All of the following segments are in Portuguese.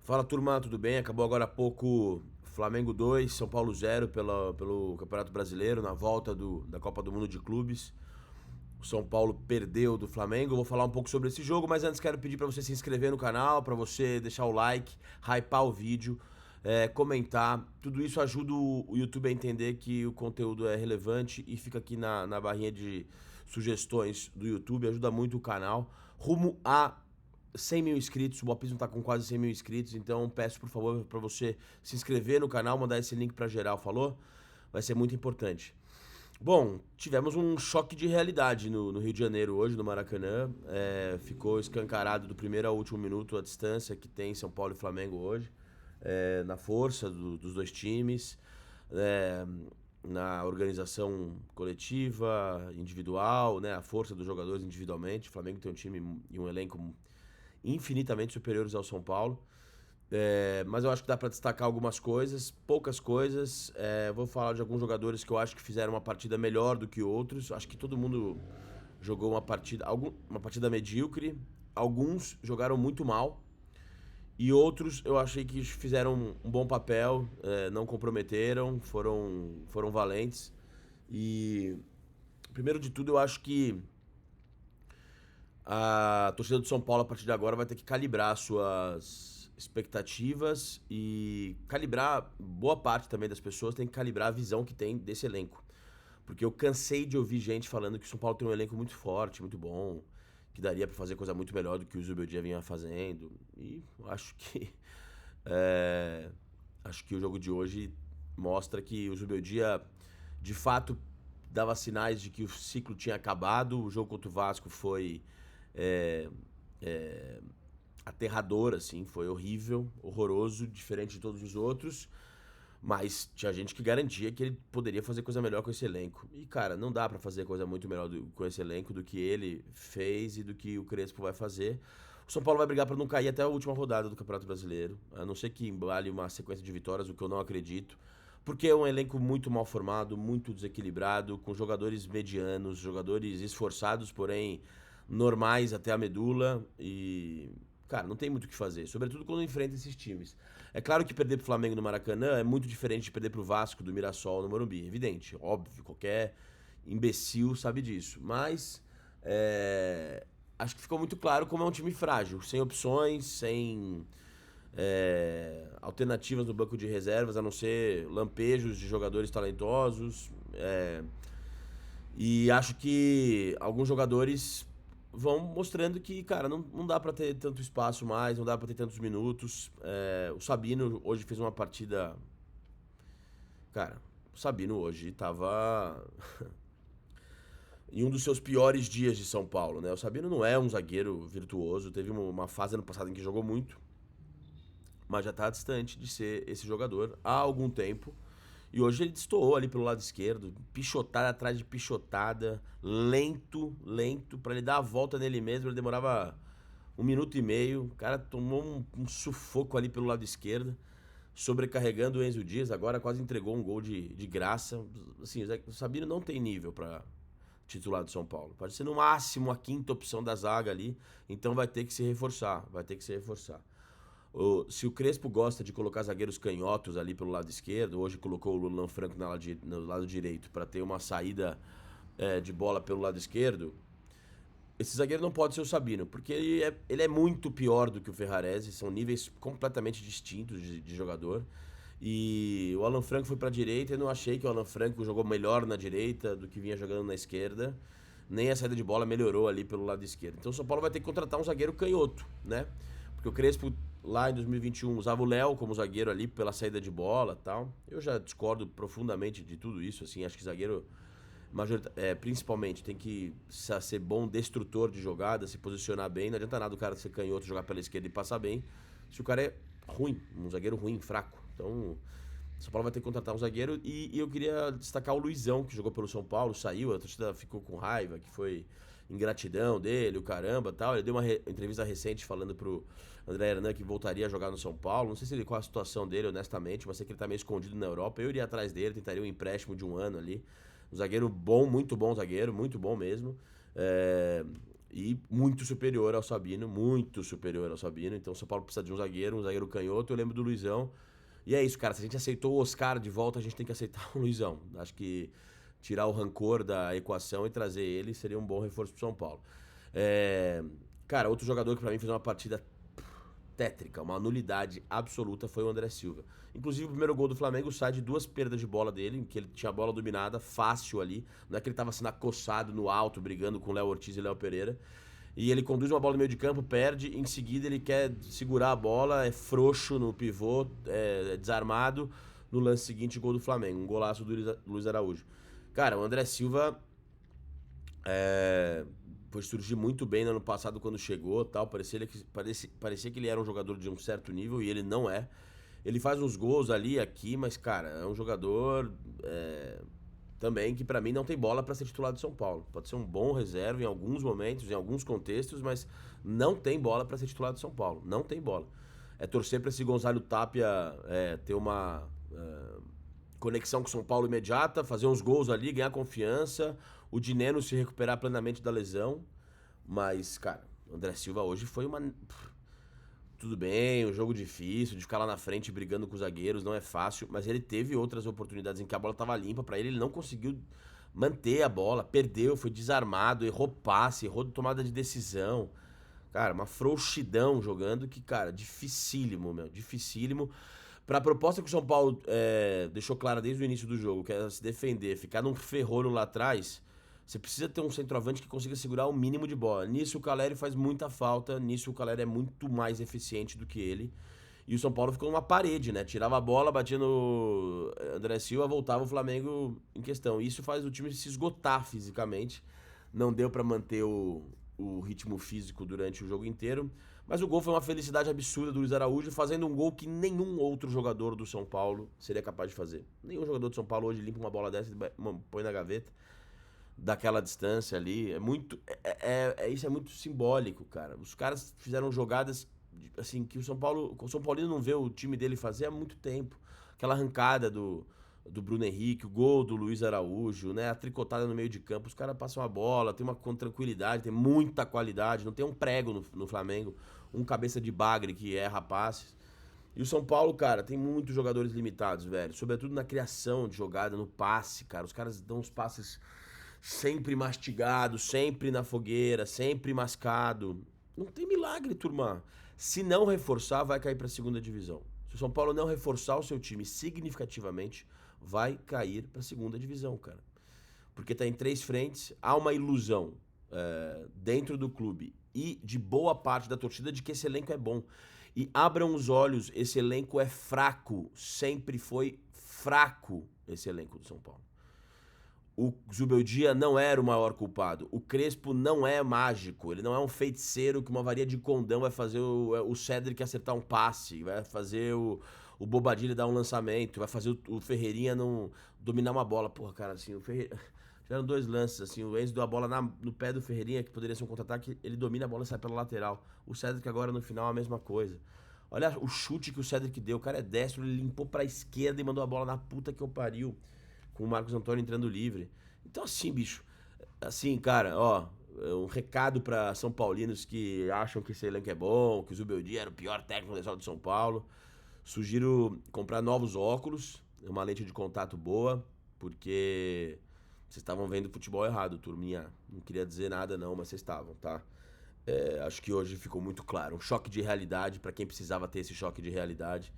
Fala turma, tudo bem? Acabou agora há pouco Flamengo 2, São Paulo 0 pelo Campeonato Brasileiro, na volta da Copa do Mundo de Clubes. O São Paulo perdeu do Flamengo. Eu vou falar um pouco sobre esse jogo, mas antes quero pedir para você se inscrever no canal, para você deixar o like, hypar o vídeo, comentar. Tudo isso ajuda o YouTube a entender que o conteúdo é relevante e fica aqui na barrinha de sugestões do YouTube. Ajuda muito o canal. Rumo a 100 mil inscritos, o Bopismo tá com quase 100 mil inscritos, então peço por favor para você se inscrever no canal, mandar esse link para geral, falou? Vai ser muito importante. Bom, tivemos um choque de realidade no Rio de Janeiro hoje, no Maracanã. Ficou escancarado do primeiro ao último minuto a distância que tem São Paulo e Flamengo hoje, na força dos dois times, é, na organização coletiva, individual, né, a força dos jogadores individualmente. O Flamengo tem um time e um elenco infinitamente superiores ao São Paulo. Mas eu acho que dá para destacar algumas coisas, poucas coisas. Vou falar de alguns jogadores que eu acho que fizeram uma partida melhor do que outros. Acho que todo mundo jogou uma partida medíocre. Alguns jogaram muito mal. E outros eu achei que fizeram um bom papel, não comprometeram, foram valentes. E, primeiro de tudo, eu acho que a torcida do São Paulo, a partir de agora, vai ter que calibrar suas expectativas e calibrar, boa parte também das pessoas tem que calibrar a visão que tem desse elenco. Porque eu cansei de ouvir gente falando que o São Paulo tem um elenco muito forte, muito bom, que daria pra fazer coisa muito melhor do que o Zubeldia vinha fazendo. E eu acho que é, acho que o jogo de hoje mostra que o Zubeldia de fato dava sinais de que o ciclo tinha acabado. O jogo contra o Vasco foi é, é, aterrador, assim, foi horrível, horroroso, diferente de todos os outros. Mas tinha gente que garantia que ele poderia fazer coisa melhor com esse elenco. E, cara, não dá pra fazer coisa muito melhor com esse elenco do que ele fez e do que o Crespo vai fazer. O São Paulo vai brigar pra não cair até a última rodada do Campeonato Brasileiro, a não ser que embale uma sequência de vitórias, o que eu não acredito. Porque é um elenco muito mal formado, muito desequilibrado, com jogadores medianos, jogadores esforçados, porém normais até a medula. E, cara, não tem muito o que fazer, sobretudo quando enfrenta esses times. É claro que perder pro Flamengo no Maracanã é muito diferente de perder pro Vasco do Mirassol no Morumbi, evidente, óbvio, qualquer imbecil sabe disso. Mas acho que ficou muito claro como é um time frágil, sem opções, sem alternativas no banco de reservas, a não ser lampejos de jogadores talentosos. E acho que alguns jogadores vão mostrando que, cara, não dá pra ter tanto espaço mais, não dá pra ter tantos minutos. O Sabino hoje fez uma partida. Cara, o Sabino hoje tava em um dos seus piores dias de São Paulo, né? O Sabino não é um zagueiro virtuoso, teve uma fase ano passado em que jogou muito, mas já tá distante de ser esse jogador há algum tempo. E hoje ele destoou ali pelo lado esquerdo, pichotada atrás de pichotada, lento, lento, pra ele dar a volta nele mesmo, ele demorava 1 minuto e meio. O cara tomou um sufoco ali pelo lado esquerdo, sobrecarregando o Enzo Dias, agora quase entregou um gol de graça. Assim, o Sabino não tem nível pra titular do São Paulo. Pode ser no máximo a quinta opção da zaga ali, então vai ter que se reforçar, vai ter que se reforçar. Se o Crespo gosta de colocar zagueiros canhotos ali pelo lado esquerdo, hoje colocou o Lulan Franco no lado direito para ter uma saída de bola pelo lado esquerdo, esse zagueiro não pode ser o Sabino, porque ele é muito pior do que o Ferrarese, são níveis completamente distintos de jogador. E o Alan Franco foi para a direita, eu não achei que o Alan Franco jogou melhor na direita do que vinha jogando na esquerda, nem a saída de bola melhorou ali pelo lado esquerdo. Então o São Paulo vai ter que contratar um zagueiro canhoto, né? Porque o Crespo lá em 2021 usava o Léo como zagueiro ali pela saída de bola e tal. Eu já discordo profundamente de tudo isso, assim, acho que zagueiro principalmente tem que ser bom destrutor de jogada, se posicionar bem. Não adianta nada o cara ser canhoto, jogar pela esquerda e passar bem, se o cara é ruim, um zagueiro ruim, fraco. Então, o São Paulo vai ter que contratar um zagueiro. E eu queria destacar o Luizão, que jogou pelo São Paulo, saiu, a torcida ficou com raiva, que foi ingratidão dele, o caramba tal. Ele deu uma entrevista recente falando pro André Hernan que voltaria a jogar no São Paulo. Não sei se ele, qual a situação dele, honestamente, mas sei que ele tá meio escondido na Europa. Eu iria atrás dele, tentaria um empréstimo de 1 ano ali. Um zagueiro bom, muito bom zagueiro, muito bom mesmo. E muito superior ao Sabino, muito superior ao Sabino. Então o São Paulo precisa de um zagueiro canhoto. Eu lembro do Luizão. E é isso, cara. Se a gente aceitou o Oscar de volta, a gente tem que aceitar o Luizão. Acho que tirar o rancor da equação e trazer ele seria um bom reforço pro São Paulo. É, cara, outro jogador que pra mim fez uma partida tétrica, uma nulidade absoluta foi o André Silva. Inclusive, o primeiro gol do Flamengo sai de 2 perdas de bola dele, em que ele tinha a bola dominada, fácil ali. Não é que ele tava sendo acossado no alto, brigando com o Léo Ortiz e Léo Pereira. E ele conduz uma bola no meio de campo, perde, em seguida ele quer segurar a bola, é frouxo no pivô, é desarmado. No lance seguinte, gol do Flamengo, um golaço do Luiz Araújo. Cara, o André Silva é, foi surgir muito bem no ano passado quando chegou, tal. Parecia que ele era um jogador de um certo nível e ele não é. Ele faz uns gols ali, aqui, mas, cara, é um jogador também que pra mim não tem bola pra ser titular do São Paulo. Pode ser um bom reserva em alguns momentos, em alguns contextos, mas não tem bola pra ser titular do São Paulo. Não tem bola. É torcer pra esse Gonzalo Tapia ter uma conexão com o São Paulo imediata, fazer uns gols ali, ganhar confiança, o Dineno se recuperar plenamente da lesão. Mas, cara, o André Silva hoje foi uma. Tudo bem, um jogo difícil, de ficar lá na frente brigando com os zagueiros, não é fácil, mas ele teve outras oportunidades em que a bola tava limpa pra ele não conseguiu manter a bola, perdeu, foi desarmado, errou passe, errou tomada de decisão. Cara, uma frouxidão jogando que, cara, dificílimo, meu, dificílimo. Pra proposta que o São Paulo deixou clara desde o início do jogo, que era se defender, ficar num ferrolho lá atrás, você precisa ter um centroavante que consiga segurar o mínimo de bola. Nisso o Caleri faz muita falta, nisso o Caleri é muito mais eficiente do que ele. E o São Paulo ficou numa parede, né? Tirava a bola, batia no André Silva, voltava o Flamengo em questão. Isso faz o time se esgotar fisicamente. Não deu pra manter o ritmo físico durante o jogo inteiro. Mas o gol foi uma felicidade absurda do Luiz Araújo, fazendo um gol que nenhum outro jogador do São Paulo seria capaz de fazer. Nenhum jogador do São Paulo hoje limpa uma bola dessa e põe na gaveta daquela distância ali. É muito. Isso é muito simbólico, cara. Os caras fizeram jogadas assim que o São Paulino não vê o time dele fazer há muito tempo. Aquela arrancada do Bruno Henrique, o gol do Luiz Araújo, né? A tricotada no meio de campo. Os caras passam a bola, tem uma com tranquilidade, tem muita qualidade. Não tem um prego no Flamengo, um cabeça de bagre que erra passes. E o São Paulo, cara, tem muitos jogadores limitados, velho. Sobretudo na criação de jogada, no passe, cara. Os caras dão uns passes sempre mastigado, sempre na fogueira, sempre mascado. Não tem milagre, turma. Se não reforçar, vai cair pra segunda divisão. Se o São Paulo não reforçar o seu time significativamente, vai cair pra segunda divisão, cara. Porque tá em 3 frentes, há uma ilusão dentro do clube e de boa parte da torcida de que esse elenco é bom. E abram os olhos, esse elenco é fraco. Sempre foi fraco esse elenco do São Paulo. O Zubeldia não era o maior culpado. O Crespo não é mágico. Ele não é um feiticeiro que uma varia de condão vai fazer o Cedric acertar um passe, vai fazer o Bobadilha dar um lançamento, vai fazer o Ferreirinha não dominar uma bola. Porra, cara, assim, o Ferreirinha... Tiveram 2 lances, assim, o Enzo deu a bola no pé do Ferreirinha, que poderia ser um contra-ataque, ele domina a bola e sai pela lateral. O Cedric agora no final a mesma coisa. Olha o chute que o Cedric deu, o cara é destro, ele limpou pra esquerda e mandou a bola na puta que eu pariu. Com o Marcos Antônio entrando livre. Então assim, bicho, assim, cara, ó, um recado pra São Paulinos que acham que esse elenco é bom, que o Zubeldia era o pior técnico da história de São Paulo. Sugiro comprar novos óculos, uma lente de contato boa, porque vocês estavam vendo futebol errado, turminha. Não queria dizer nada não, mas vocês estavam, tá? Acho que hoje ficou muito claro. Um choque de realidade pra quem precisava ter esse choque de realidade.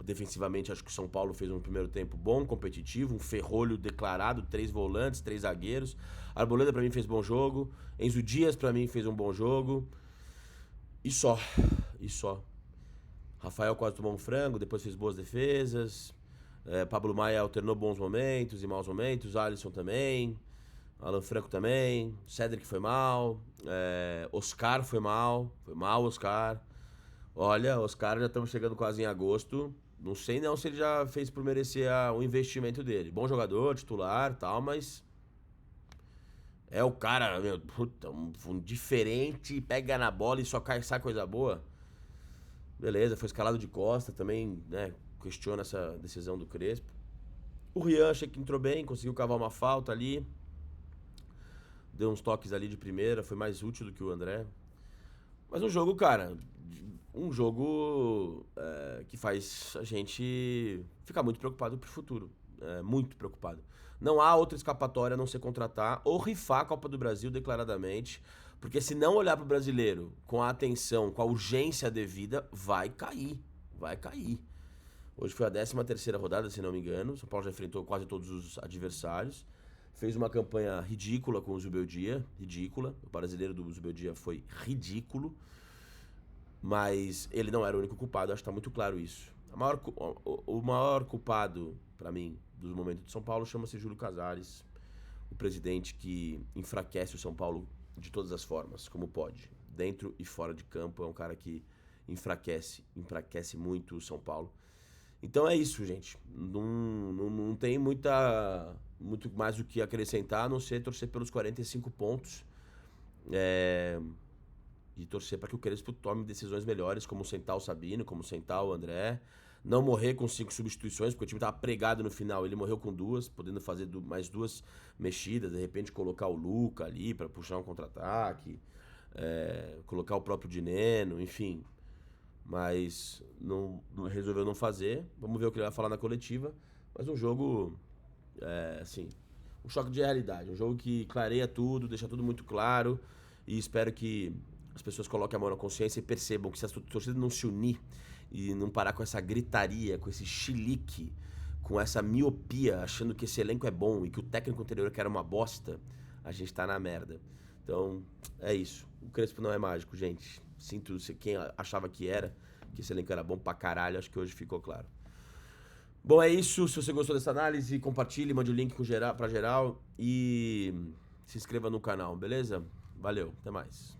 Defensivamente, acho que o São Paulo fez um primeiro tempo bom, competitivo, um ferrolho declarado, 3 volantes, 3 zagueiros. Arboleda pra mim fez bom jogo. Enzo Dias pra mim fez um bom jogo. E só. Rafael quase tomou um frango, depois fez boas defesas. Pablo Maia alternou bons momentos e maus momentos. Alisson também. Alan Franco também. Cedric foi mal. Oscar foi mal. Foi mal, Oscar. Olha, Oscar já estamos chegando quase em agosto. Não sei não se ele já fez por merecer o investimento dele. Bom jogador, titular, tal, mas é o cara, meu, puta, um diferente, pega na bola e só sai coisa boa. Beleza, foi escalado de costa também, né? Questiona essa decisão do Crespo. O Rian achei que entrou bem, conseguiu cavar uma falta ali. deu uns toques ali de primeira, foi mais útil do que o André. Mas um jogo, cara, um jogo que faz a gente ficar muito preocupado pro futuro. Muito preocupado. Não há outra escapatória a não ser contratar ou rifar a Copa do Brasil declaradamente. Porque se não olhar pro brasileiro com a atenção, com a urgência devida, vai cair. Vai cair. Hoje foi a 13ª rodada, se não me engano. São Paulo já enfrentou quase todos os adversários. Fez uma campanha ridícula com o Zubeldia. Ridícula. O brasileiro do Zubeldia foi ridículo. Mas ele não era o único culpado, acho que tá muito claro isso. O maior culpado, pra mim, do momento de São Paulo chama-se Júlio Casares, o presidente que enfraquece o São Paulo de todas as formas, como pode. Dentro e fora de campo, é um cara que enfraquece muito o São Paulo. Então é isso, gente. Não tem muito mais o que acrescentar, a não ser torcer pelos 45 pontos. E torcer para que o Crespo tome decisões melhores, como sentar o Sabino, como sentar o André. Não morrer com 5 substituições, porque o time estava pregado no final. Ele morreu com 2, podendo fazer mais 2 mexidas. De repente colocar o Luca ali para puxar um contra-ataque. Colocar o próprio Dineno, enfim. Mas não resolveu não fazer. Vamos ver o que ele vai falar na coletiva. Mas um jogo, assim, um choque de realidade. Um jogo que clareia tudo, deixa tudo muito claro. E espero que as pessoas coloquem a mão na consciência e percebam que se a torcida não se unir e não parar com essa gritaria, com esse chilique, com essa miopia, achando que esse elenco é bom e que o técnico anterior que era uma bosta, a gente tá na merda. Então, é isso. O Crespo não é mágico, gente. Sinto quem achava que esse elenco era bom pra caralho, acho que hoje ficou claro. Bom, é isso. Se você gostou dessa análise, compartilhe, mande o link pra geral e se inscreva no canal, beleza? Valeu, até mais.